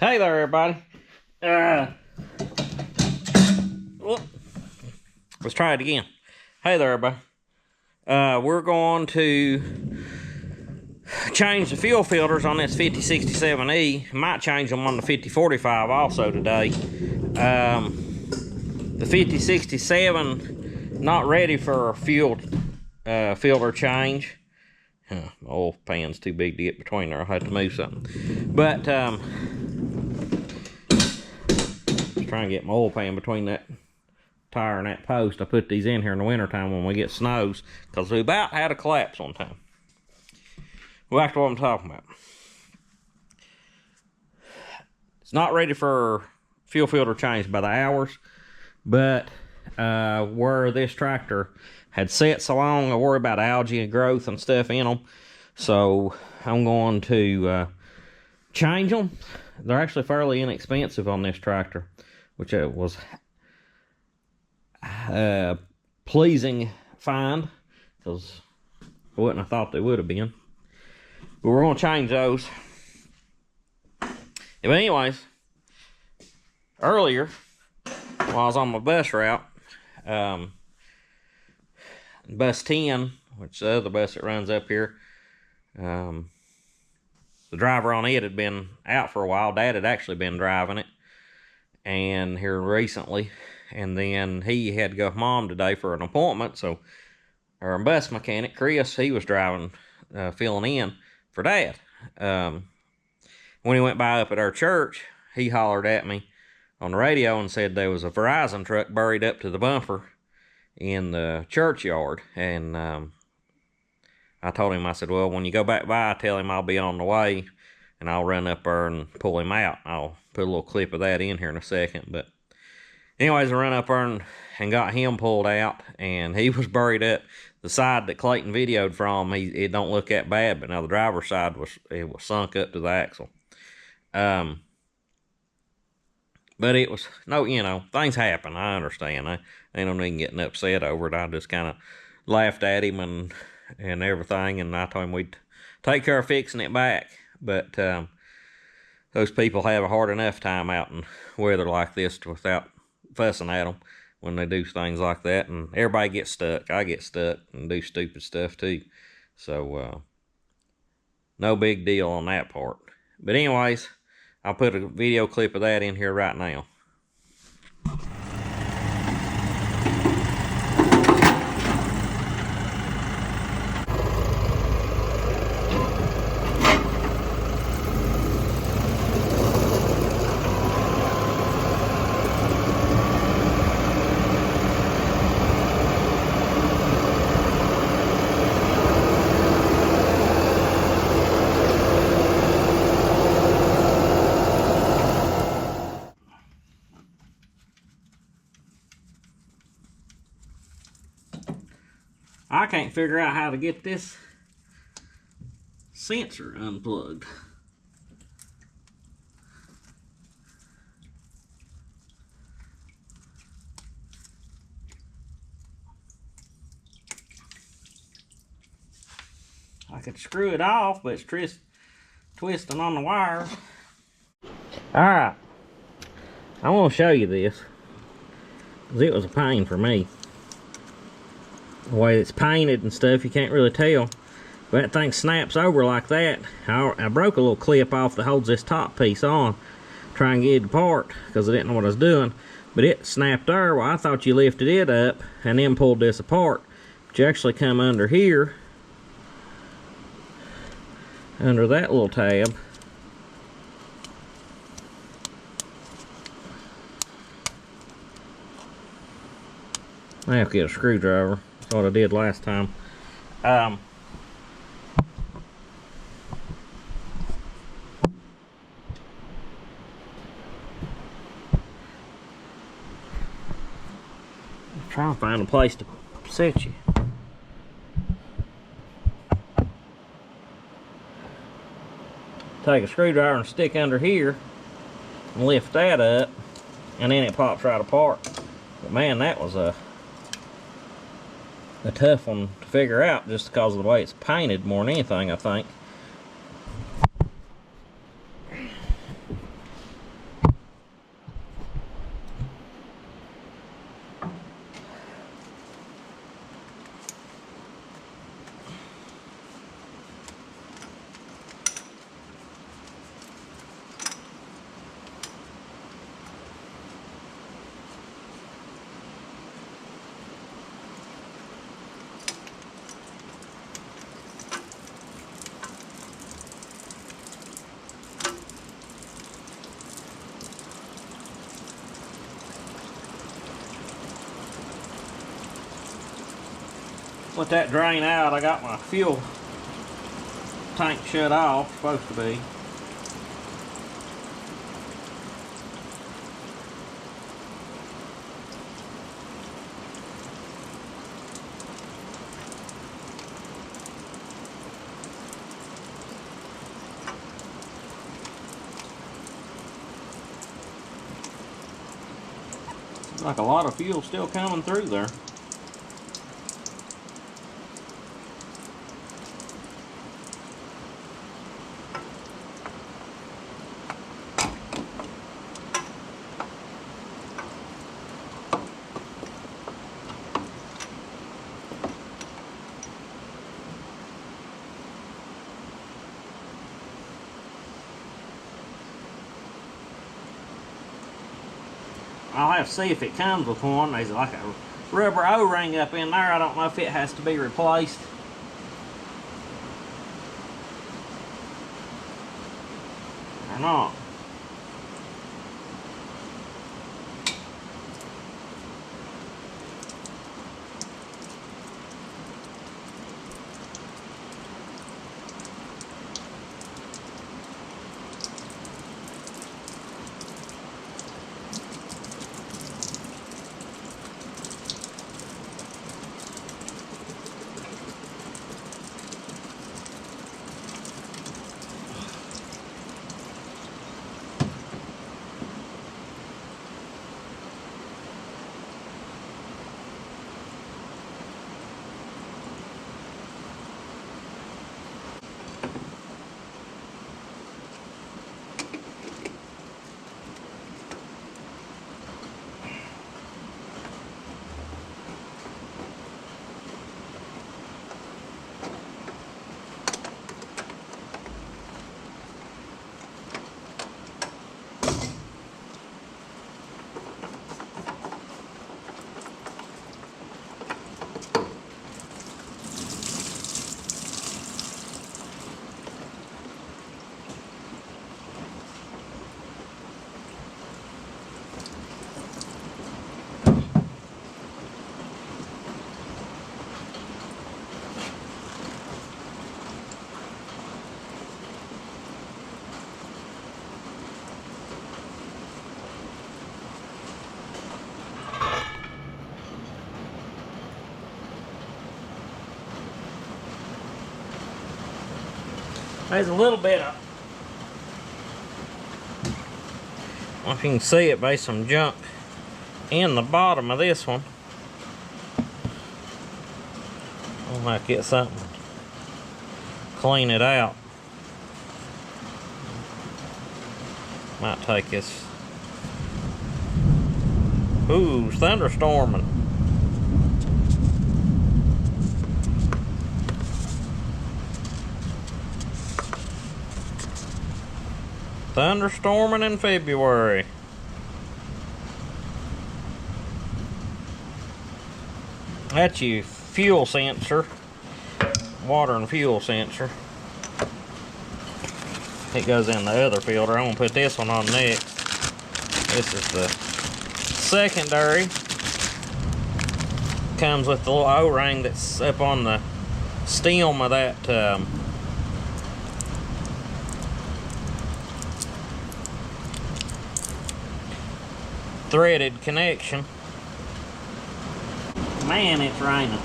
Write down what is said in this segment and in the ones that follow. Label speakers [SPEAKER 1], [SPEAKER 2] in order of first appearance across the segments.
[SPEAKER 1] Hey there, everybody. Let's try it again. Hey there, everybody. We're going to change the fuel filters on this 5067E. Might change them on the 5045 also today. The 5067 not ready for a fuel filter change. My oil pan's too big to get between there. I'll have to move something. But just trying to get my oil pan between that tire and that post. I put these in here in the wintertime when we get snows, because we about had a collapse one time. Well, that's what I'm talking about. It's not ready for fuel filter change by the hours, but where this tractor had set so long, I worry about algae and growth and stuff in them. So I'm going to change them. They're actually fairly inexpensive on this tractor, which was pleasing find, because I wouldn't have thought they would have been. But we're going to change those. But anyways, earlier, while I was on my bus route, bus 10, which is the other bus that runs up here, the driver on it had been out for a while. Dad had actually been driving it, and here recently, and then he had to go with Mom today for an appointment. So our bus mechanic, Chris, he was driving, filling in for Dad. When he went by up at our church, he hollered at me on the radio and said there was a Verizon truck buried up to the bumper in the churchyard. And I told him, I said, well, when you go back by, tell him I'll be on the way, and I'll run up there and pull him out. I'll put a little clip of that in here in a second. But anyways, I run up there and got him pulled out, and he was buried up. The side that Clayton videoed from, it don't look that bad, but now the driver's side was sunk up to the axle. But it was, no, things happen. I understand. I ain't no need getting upset over it. I just kind of laughed at him and everything, and I told him we'd take care of fixing it back. But those people have a hard enough time out in weather like this without fussing at them when they do things like that. And everybody gets stuck. I get stuck and do stupid stuff too. So no big deal on that part. But anyways, I'll put a video clip of that in here right now. I can't figure out how to get this sensor unplugged. I could screw it off, but it's twisting on the wires. Alright, I want to show you this, because it was a pain for me. The way it's painted and stuff, you can't really tell. But that thing snaps over like that. I broke a little clip off that holds this top piece on, trying to get it apart, because I didn't know what I was doing. But it snapped there. Well, I thought you lifted it up and then pulled this apart. But you actually come under here, under that little tab. I have to get a screwdriver. That's what I did last time. Trying to find a place to set you. Take a screwdriver and stick under here and lift that up, and then it pops right apart. But man, that was a tough one to figure out, just because of the way it's painted more than anything, I think. let that drain out. I got my fuel tank shut off, supposed to be. Like a lot of fuel still coming through there. I'll have to see if it comes with one. There's like a rubber O-ring up in there. I don't know if it has to be replaced. Or not. There's a little bit of, I don't know if you can see it, there's some junk in the bottom of this one. I might get something to clean it out. Might take this. Ooh, it's thunderstorming. Thunderstorming in February. That's your fuel sensor. Water and fuel sensor. It goes in the other filter. I'm gonna put this one on next. This is the secondary. Comes with the little O-ring that's up on the stem of that threaded connection. Man, it's raining.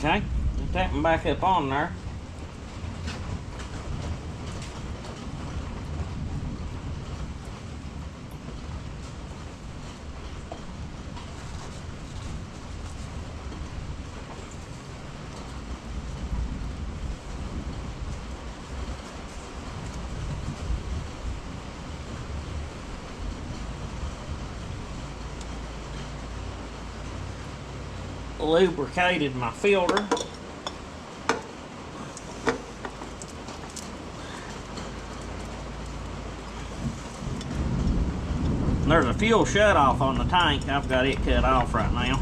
[SPEAKER 1] Okay, get that one back up on there. lubricated my filter. And there's a fuel shutoff on the tank. I've got it cut off right now.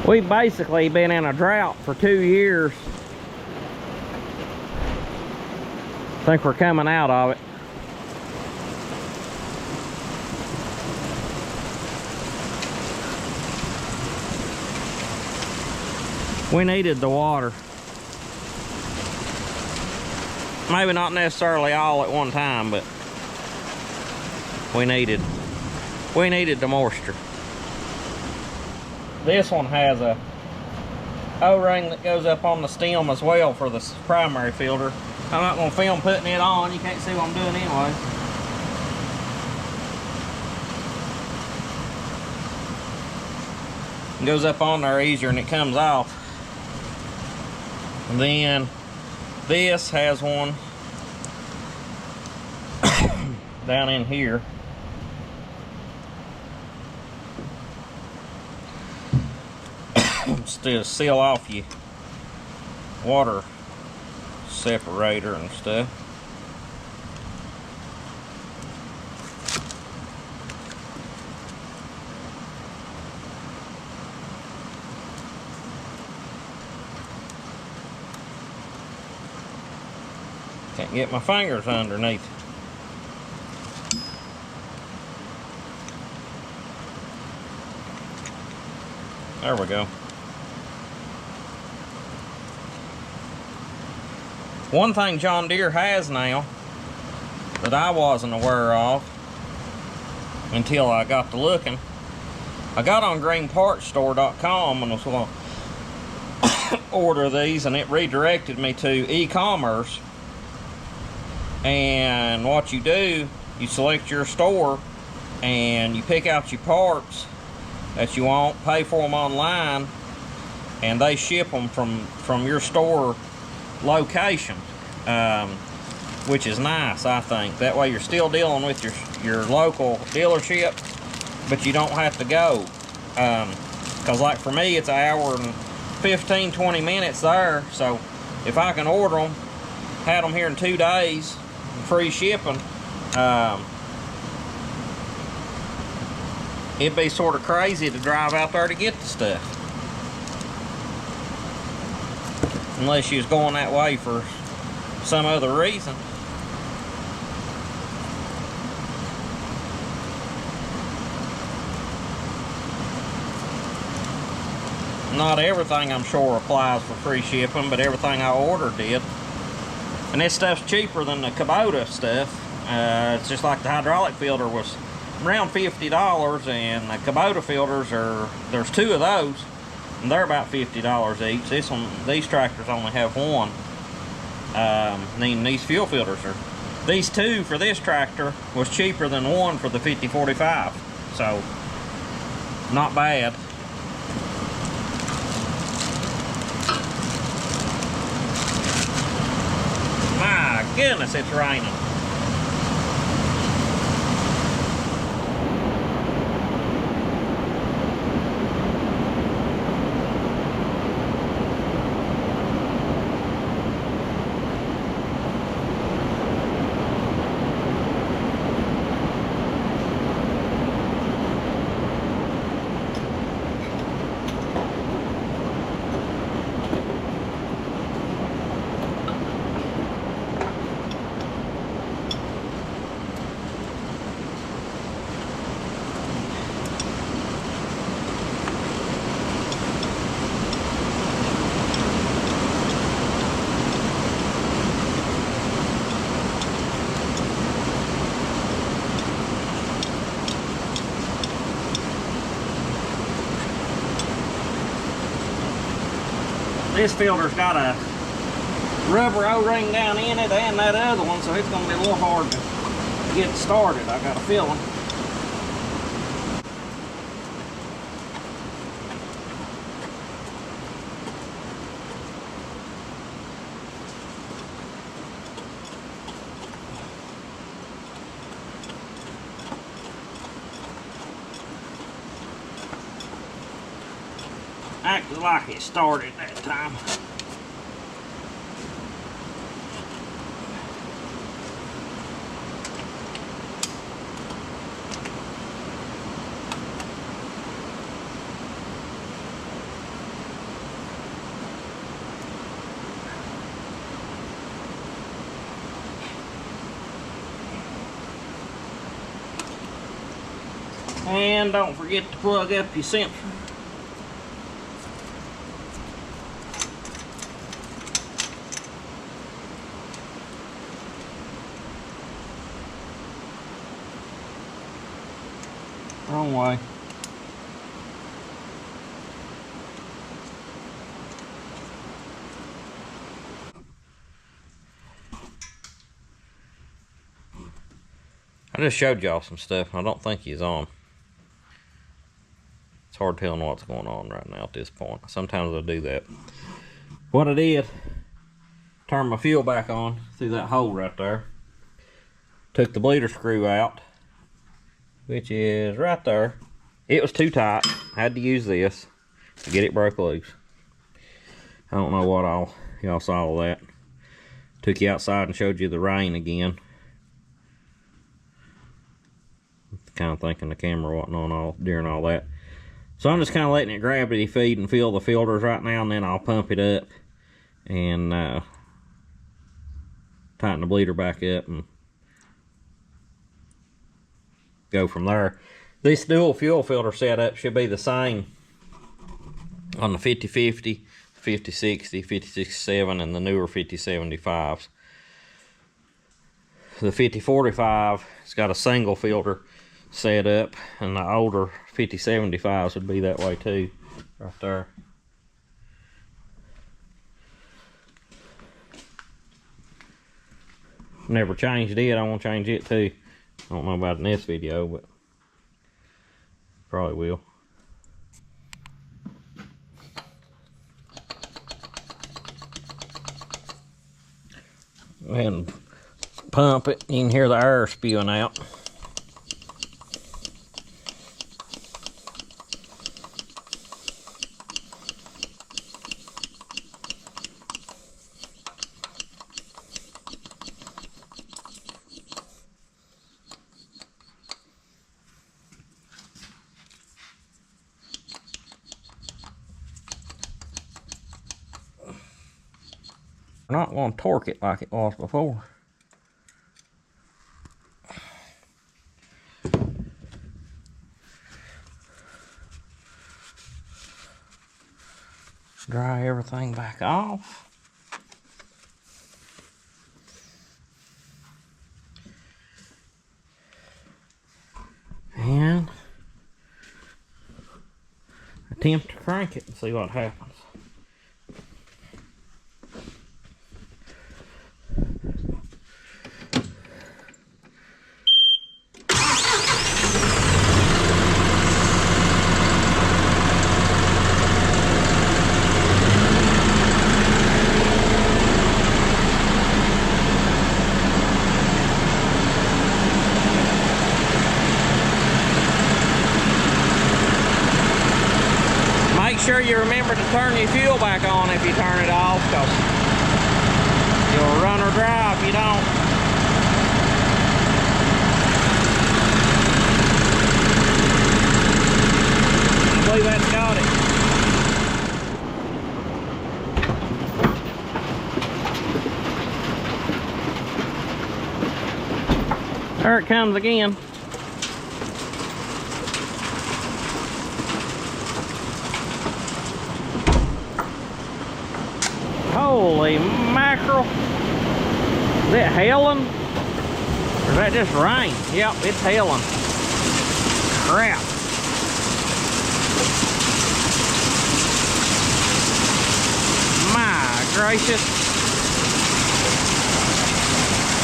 [SPEAKER 1] We've basically been in a drought for 2 years. I think we're coming out of it. We needed the water. Maybe not necessarily all at one time, but we needed the moisture. This one has a O-ring that goes up on the stem as well for the primary filter. I'm not going to film putting it on. You can't see what I'm doing anyway. It goes up on there easier and it comes off. And then this has one down in here. To seal off your water separator and stuff. Can't get my fingers underneath. There we go. One thing John Deere has now that I wasn't aware of until I got to looking, I got on greenpartsstore.com and was going to order these, and it redirected me to e-commerce. And what you do, you select your store and you pick out your parts that you want, pay for them online, and they ship them from your store location, which is nice, I think. That way you're still dealing with your local dealership, but you don't have to go, because like for me it's an hour and 15-20 minutes there. So if I can order them, had them here in 2 days, free shipping, it'd be sort of crazy to drive out there to get the stuff. Unless you was going that way for some other reason. Not everything, I'm sure, applies for free shipping, but everything I ordered did. And this stuff's cheaper than the Kubota stuff. It's just like the hydraulic filter was around $50, and the Kubota filters there's 2 of those. And they're about $50 each. These tractors only have one. And these fuel filters these 2 for this tractor was cheaper than one for the 5045. So, not bad. My goodness, it's raining. This filter's got a rubber O-ring down in it and that other one, so it's going to be a little hard to get started, I got a feeling. Acted like it started that time. And don't forget to plug up your sensor. Wrong way. I just showed y'all some stuff. I don't think he's on. It's hard telling what's going on right now at this point. Sometimes I do that. What I did, turned my fuel back on through that hole right there. Took the bleeder screw out, which is right there. It was too tight. Had to use this to get it broke loose. I don't know what all y'all saw all that. Took you outside and showed you the rain again. Kind of thinking the camera wasn't on all during all that. So I'm just kind of letting it gravity feed and fill the filters right now, and then I'll pump it up and tighten the bleeder back up and go from there. This dual fuel filter setup should be the same on the 5050, 5060, 5067, and the newer 5075s. The 5045 has got a single filter set up, and the older 5075s would be that way too, right there. Never changed it. I want to change it too. I don't know about in this video, but probably will. Go ahead and pump it. You can hear the air spewing out. We're not going to torque it like it was before. Dry everything back off. And attempt to crank it and see what happens. Make sure you remember to turn your fuel back on if you turn it off, because you'll run or dry if you don't. I believe that's got it. There it comes again. Holy mackerel. Is it hailing? Or is that just rain? Yep, it's hailing. Crap. gracious.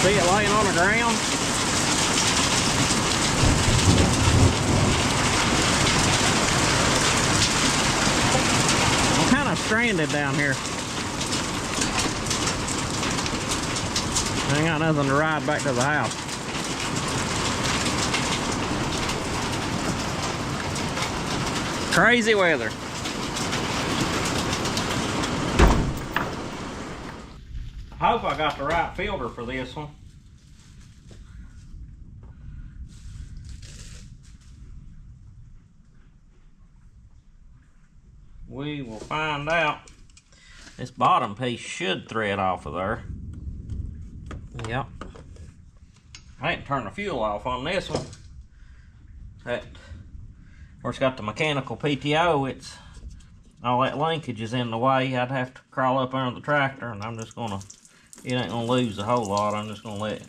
[SPEAKER 1] See it laying on the ground? I'm kind of stranded down here. I ain't got nothing to ride back to the house. Crazy weather. I hope I got the right filter for this one. We will find out. This bottom piece should thread off of there. Yep. I didn't turn the fuel off on this one. That, of course, got the mechanical PTO. It's all that linkage is in the way. I'd have to crawl up under the tractor, and I'm just gonna. It ain't gonna lose a whole lot. I'm just gonna let it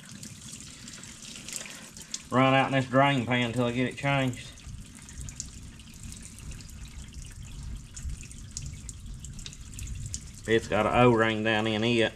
[SPEAKER 1] run out in this drain pan until I get it changed. It's got an O-ring down in it.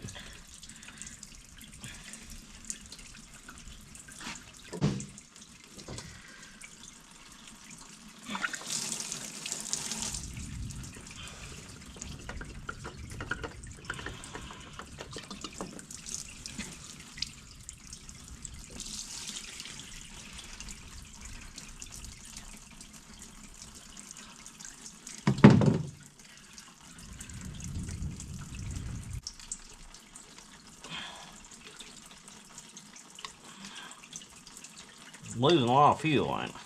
[SPEAKER 1] Losing a lot of fuel, ain't it?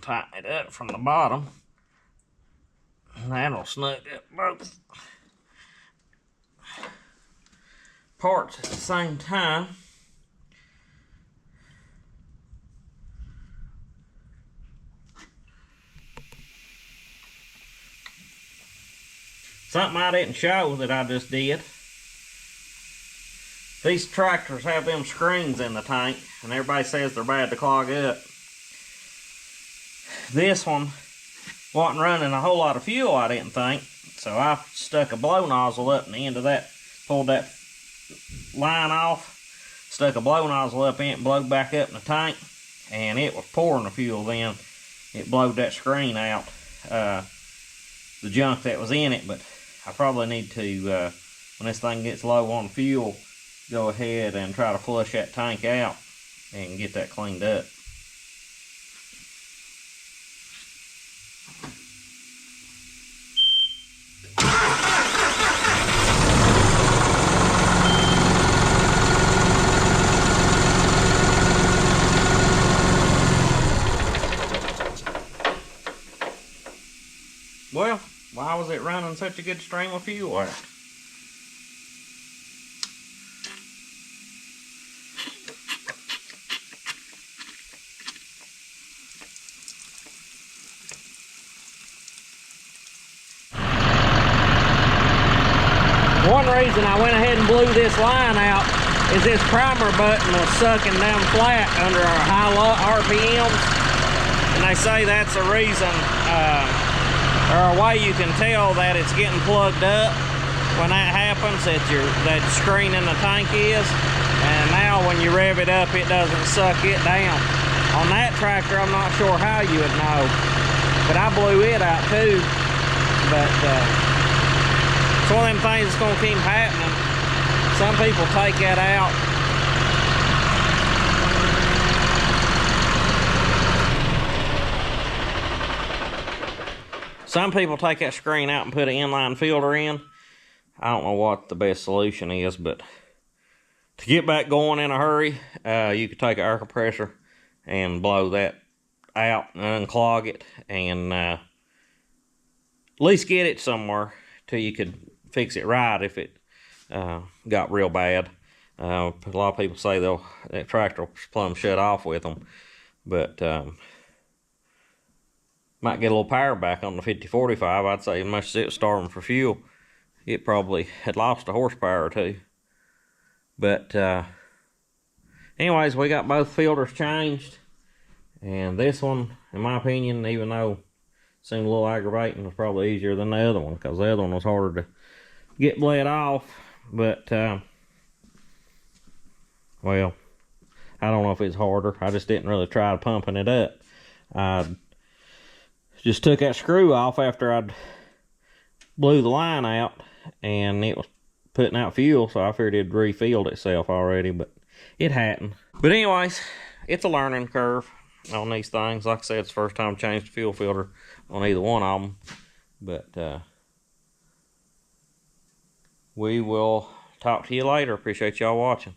[SPEAKER 1] Tighten it up from the bottom, and that'll snug up both parts at the same time. Something I didn't show that I just did. These tractors have them screens in the tank, and everybody says they're bad to clog up. This one wasn't running a whole lot of fuel, I didn't think. So I stuck a blow nozzle up in the end of that, pulled that line off, stuck a blow nozzle up in it, blowed back up in the tank, and it was pouring the fuel then. It blowed that screen out, the junk that was in it, but I probably need to, when this thing gets low on fuel, go ahead and try to flush that tank out and get that cleaned up. Well, why was it running such a good stream of fuel out? One reason I went ahead and blew this line out is this primer button was sucking down flat under our high RPMs, and they say that's a reason, or a way you can tell that it's getting plugged up when that happens, that screen in the tank is. And now when you rev it up, it doesn't suck it down. On that tractor, I'm not sure how you would know, but I blew it out too. But it's one of them things that's gonna keep happening. Some people take that out. Some people take that screen out and put an inline filter in. I don't know what the best solution is, but to get back going in a hurry, you could take an air compressor and blow that out and unclog it, and at least get it somewhere till you could fix it right if it got real bad. A lot of people say that tractor will plumb shut off with them, but might get a little power back on the 5045. I'd say as much as it was starving for fuel, it probably had lost a horsepower or two. But anyways, we got both filters changed, and this one, in my opinion, even though it seemed a little aggravating, was probably easier than the other one, because the other one was harder to get bled off. But well, I don't know if it's harder. I just didn't really try pumping it up. I just took that screw off after I'd blew the line out, and it was putting out fuel, so I figured it'd refilled itself already, but it hadn't. But anyways, it's a learning curve on these things. Like I said, it's the first time I changed the fuel filter on either one of them. But we will talk to you later. Appreciate y'all watching.